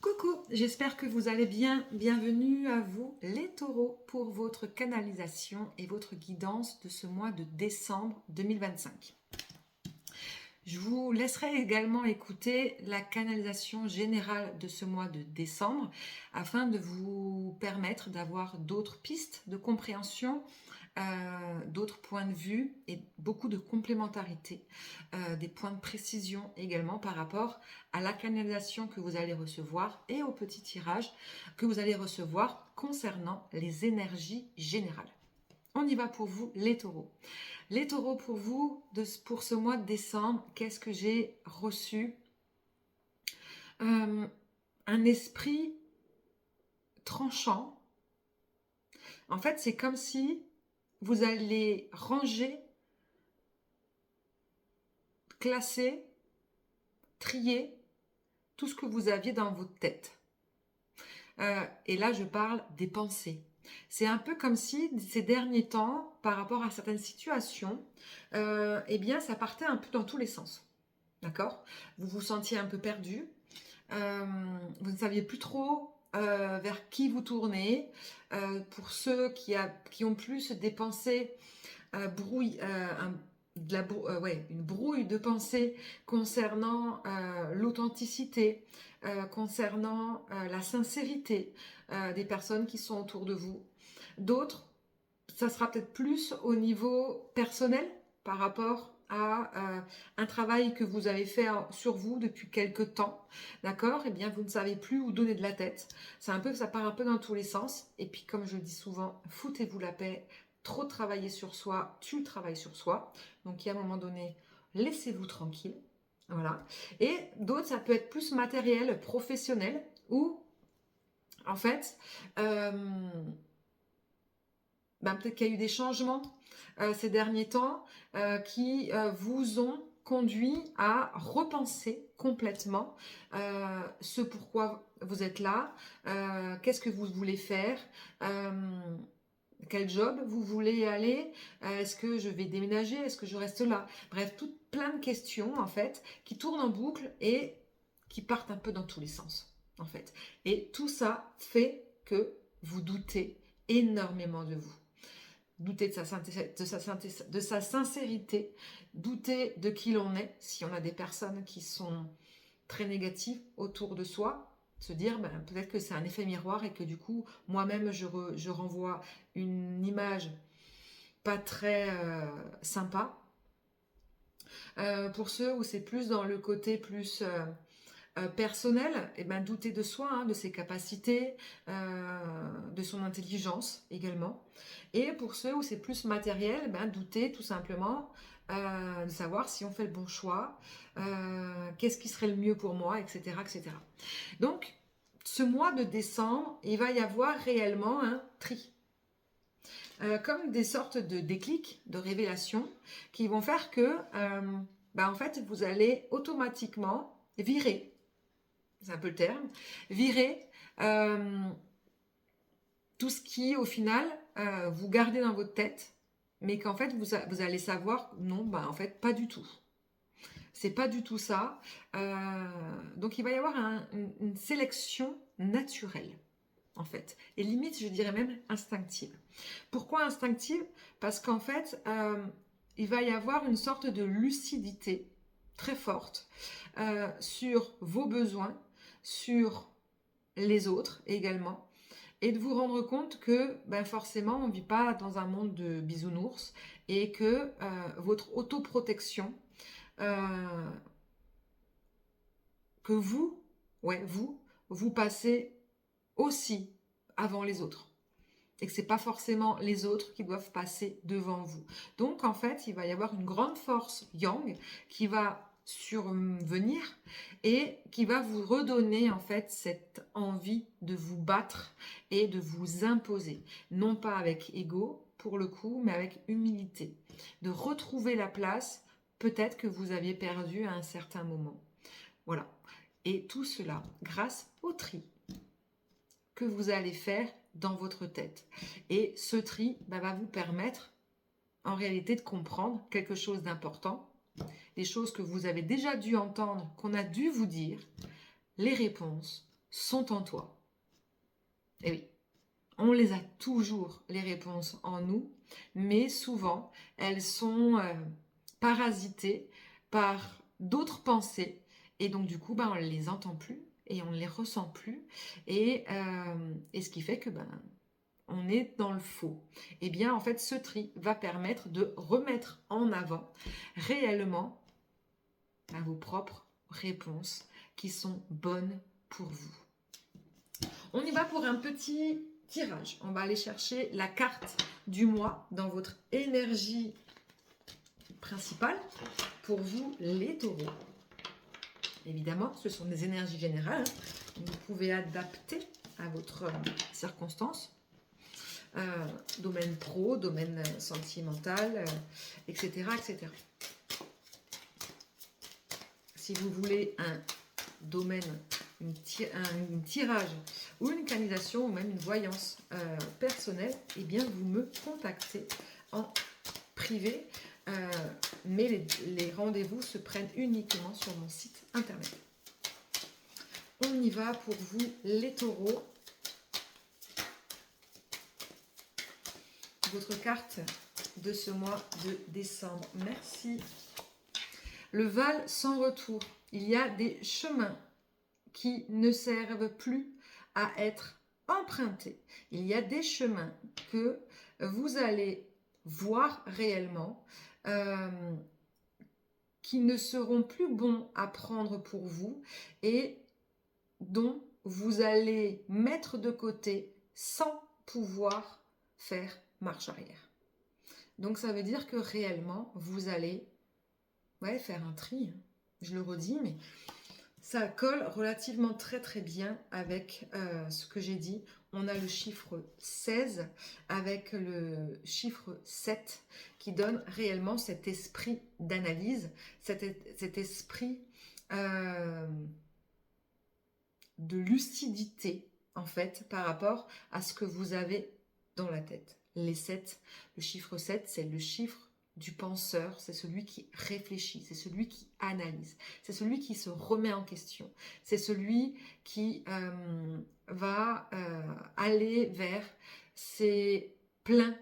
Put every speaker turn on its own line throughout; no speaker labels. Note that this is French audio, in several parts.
Coucou, j'espère que vous allez bien. Bienvenue à vous les taureaux pour votre canalisation et votre guidance de ce mois de décembre 2025. Je vous laisserai également écouter la canalisation générale de ce mois de décembre afin de vous permettre d'avoir d'autres pistes de compréhension, d'autres points de vue et beaucoup de complémentarité, des points de précision également par rapport à la canalisation que vous allez recevoir et au petit tirage que vous allez recevoir concernant les énergies générales. On y va pour vous les taureaux. Les taureaux pour vous, pour ce mois de décembre, qu'est-ce que j'ai reçu? Un esprit tranchant. En fait, c'est comme si vous allez ranger, classer, trier tout ce que vous aviez dans votre tête. Et là, je parle des pensées. C'est un peu comme si ces derniers temps, par rapport à certaines situations, eh bien, ça partait un peu dans tous les sens. D'accord? Vous vous sentiez un peu perdu. Vous ne saviez plus trop vers qui vous tourner. Pour ceux qui ont plus des pensées une brouille de pensée concernant l'authenticité, concernant la sincérité des personnes qui sont autour de vous. D'autres, ça sera peut-être plus au niveau personnel par rapport à un travail que vous avez fait sur vous depuis quelque temps, d'accord? Eh bien, vous ne savez plus où donner de la tête. C'est un peu, ça part un peu dans tous les sens. Et puis, comme je dis souvent, foutez-vous la paix. Trop travailler sur soi, tue le travail sur soi. Donc, il y a un moment donné, laissez-vous tranquille. Voilà. Et d'autres, ça peut être plus matériel, professionnel, où, en fait, peut-être qu'il y a eu des changements ces derniers temps qui vous ont conduit à repenser complètement ce pourquoi vous êtes là, qu'est-ce que vous voulez faire, quel job vous voulez aller, est-ce que je vais déménager, est-ce que je reste là, bref, plein de questions en fait qui tournent en boucle et qui partent un peu dans tous les sens en fait. Et tout ça fait que vous doutez énormément de vous. Doutez de sa sincérité, doutez de qui l'on est, si on a des personnes qui sont très négatives autour de soi, se dire peut-être que c'est un effet miroir et que du coup, moi-même, je renvoie une image pas très sympa. Pour ceux où c'est plus dans le côté plus personnel, douter de soi, de ses capacités, de son intelligence également. Et pour ceux où c'est plus matériel, douter tout simplement de savoir si on fait le bon choix, qu'est-ce qui serait le mieux pour moi, etc., etc. Donc, ce mois de décembre, il va y avoir réellement un tri. Comme des sortes de déclics, de révélations, qui vont faire que, en fait, vous allez automatiquement virer, c'est un peu le terme, virer tout ce qui, au final, vous gardez dans votre tête, mais qu'en fait, vous allez savoir, non, en fait, pas du tout. C'est pas du tout ça. Donc, il va y avoir une sélection naturelle, en fait. Et limite, je dirais même instinctive. Pourquoi instinctive? Parce qu'en fait, il va y avoir une sorte de lucidité très forte sur vos besoins, sur les autres également, et de vous rendre compte que forcément on ne vit pas dans un monde de bisounours et que votre autoprotection, que vous passez aussi avant les autres. Et que ce n'est pas forcément les autres qui doivent passer devant vous. Donc en fait, il va y avoir une grande force yang qui va survenir et qui va vous redonner en fait cette envie de vous battre et de vous imposer. Non pas avec ego pour le coup, mais avec humilité. De retrouver la place peut-être que vous aviez perdu à un certain moment. Voilà. Et tout cela grâce au tri que vous allez faire dans votre tête. Et ce tri va vous permettre en réalité de comprendre quelque chose d'important, des choses que vous avez déjà dû entendre, qu'on a dû vous dire, les réponses sont en toi. Et oui, on les a toujours, les réponses en nous, mais souvent, elles sont parasitées par d'autres pensées. Et donc, du coup, on ne les entend plus et on ne les ressent plus. Et ce qui fait que on est dans le faux. Et bien, en fait, ce tri va permettre de remettre en avant réellement vos propres réponses qui sont bonnes pour vous. On y va pour un petit tirage. On va aller chercher la carte du mois dans votre énergie principale pour vous, les taureaux. Évidemment, ce sont des énergies générales. Vous pouvez adapter à votre circonstance. Domaine pro, domaine sentimental, etc., etc. Si vous voulez un domaine, un tirage ou une canalisation ou même une voyance personnelle, eh bien vous me contactez en privé. Mais les rendez-vous se prennent uniquement sur mon site internet. On y va pour vous, les taureaux. Votre carte de ce mois de décembre. Merci. Le Val sans retour. Il y a des chemins qui ne servent plus à être empruntés. Il y a des chemins que vous allez voir réellement qui ne seront plus bons à prendre pour vous et dont vous allez mettre de côté sans pouvoir faire marche arrière. Donc ça veut dire que réellement vous allez faire un tri, je le redis, mais ça colle relativement très très bien avec ce que j'ai dit. On a le chiffre 16 avec le chiffre 7 qui donne réellement cet esprit d'analyse, cet esprit de lucidité en fait par rapport à ce que vous avez dans la tête. Les 7, le chiffre 7, c'est le chiffre du penseur, c'est celui qui réfléchit, c'est celui qui analyse, c'est celui qui se remet en question, c'est celui qui va aller vers ses pleins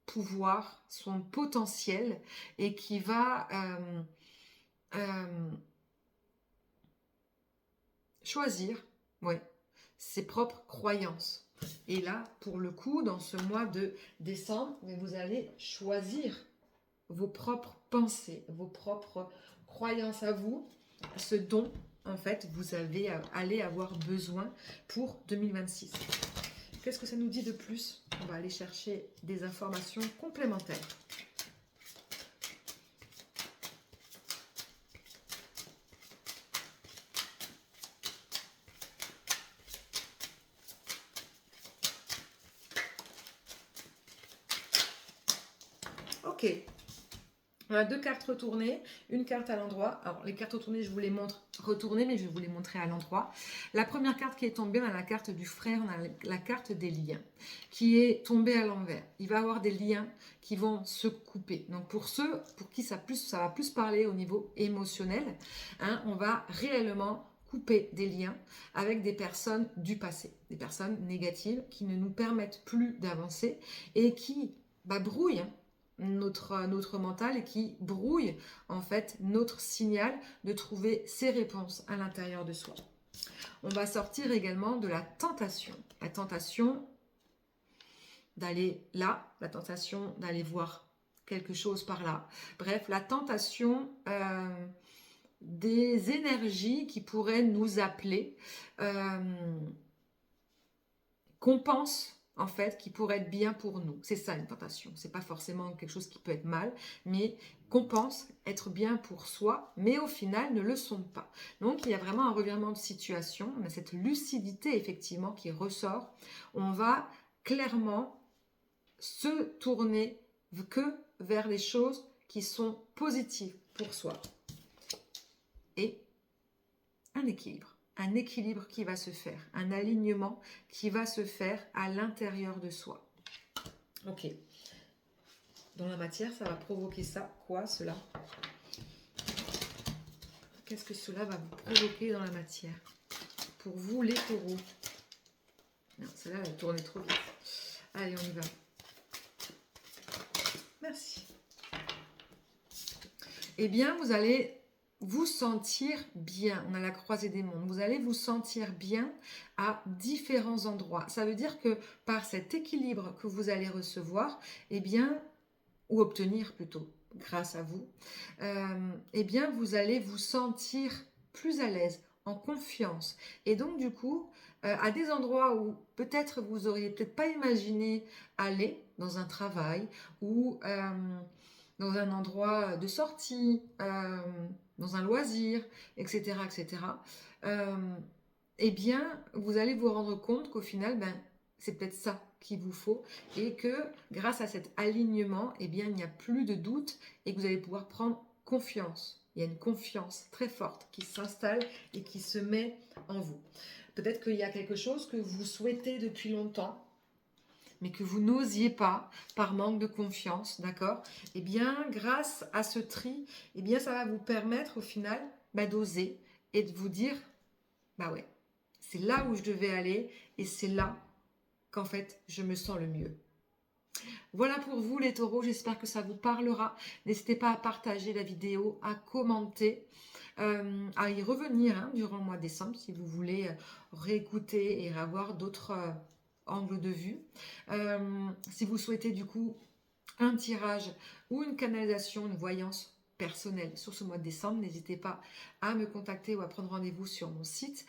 pouvoirs, son potentiel et qui va choisir ses propres croyances. Et là, pour le coup, dans ce mois de décembre, vous allez choisir vos propres pensées, vos propres croyances à vous, ce dont, en fait, vous allez avoir besoin pour 2026. Qu'est-ce que ça nous dit de plus? On va aller chercher des informations complémentaires. Ok, on a deux cartes retournées, une carte à l'endroit. Alors les cartes retournées, je vous les montre retournées, mais je vais vous les montrer à l'endroit. La première carte qui est tombée, on a la carte du frère, on a la carte des liens, qui est tombée à l'envers. Il va y avoir des liens qui vont se couper. Donc pour ceux pour qui ça va plus parler au niveau émotionnel, on va réellement couper des liens avec des personnes du passé, des personnes négatives qui ne nous permettent plus d'avancer et qui brouillent notre mental et qui brouille en fait notre signal de trouver ses réponses à l'intérieur de soi. On va sortir également de la tentation d'aller là, la tentation d'aller voir quelque chose par là. Bref, la tentation des énergies qui pourraient nous appeler, qu'on pense en fait, qui pourrait être bien pour nous. C'est ça une tentation. C'est pas forcément quelque chose qui peut être mal, mais qu'on pense être bien pour soi, mais au final ne le sont pas. Donc il y a vraiment un revirement de situation. On a cette lucidité effectivement qui ressort. On va clairement se tourner que vers les choses qui sont positives pour soi. Et un équilibre. Un équilibre qui va se faire, un alignement qui va se faire à l'intérieur de soi. Ok. Dans la matière, ça va provoquer ça. Quoi, cela? Qu'est-ce que cela va vous provoquer dans la matière pour vous les taureaux. Non, celle-là, elle a tourné trop vite. Allez, on y va. Merci. Eh bien, vous allez vous sentir bien. On a la croisée des mondes. Vous allez vous sentir bien à différents endroits. Ça veut dire que par cet équilibre que vous allez recevoir, eh bien, ou obtenir plutôt, grâce à vous, eh bien, vous allez vous sentir plus à l'aise, en confiance. Et donc, du coup, à des endroits où peut-être vous auriez peut-être pas imaginé aller, dans un travail ou dans un endroit de sortie, dans un loisir, etc., etc., eh bien, vous allez vous rendre compte qu'au final, ben, c'est peut-être ça qu'il vous faut et que grâce à cet alignement, eh bien, il n'y a plus de doute et que vous allez pouvoir prendre confiance. Il y a une confiance très forte qui s'installe et qui se met en vous. Peut-être qu'il y a quelque chose que vous souhaitez depuis longtemps, mais que vous n'osiez pas par manque de confiance, d'accord? Eh bien, grâce à ce tri, eh bien, ça va vous permettre au final d'oser et de vous dire, bah ouais, c'est là où je devais aller et c'est là qu'en fait, je me sens le mieux. Voilà pour vous les taureaux, j'espère que ça vous parlera. N'hésitez pas à partager la vidéo, à commenter, à y revenir durant le mois de décembre si vous voulez réécouter et avoir d'autres angles de vue. Si vous souhaitez du coup un tirage ou une canalisation, une voyance personnelle sur ce mois de décembre, n'hésitez pas à me contacter ou à prendre rendez-vous sur mon site.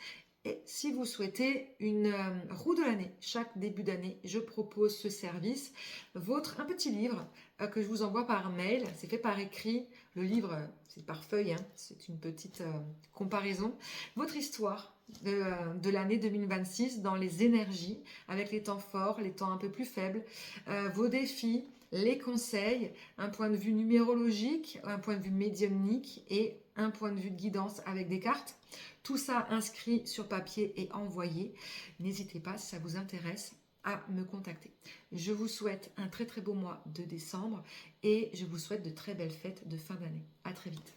Et si vous souhaitez une roue de l'année, chaque début d'année, je propose ce service. Un petit livre que je vous envoie par mail, c'est fait par écrit. Le livre, c'est par feuille, c'est une petite comparaison. Votre histoire de l'année 2026 dans les énergies, avec les temps forts, les temps un peu plus faibles, vos défis, les conseils, un point de vue numérologique, un point de vue médiumnique et un point de vue de guidance avec des cartes. Tout ça inscrit sur papier et envoyé. N'hésitez pas, si ça vous intéresse, à me contacter. Je vous souhaite un très très beau mois de décembre et je vous souhaite de très belles fêtes de fin d'année. À très vite.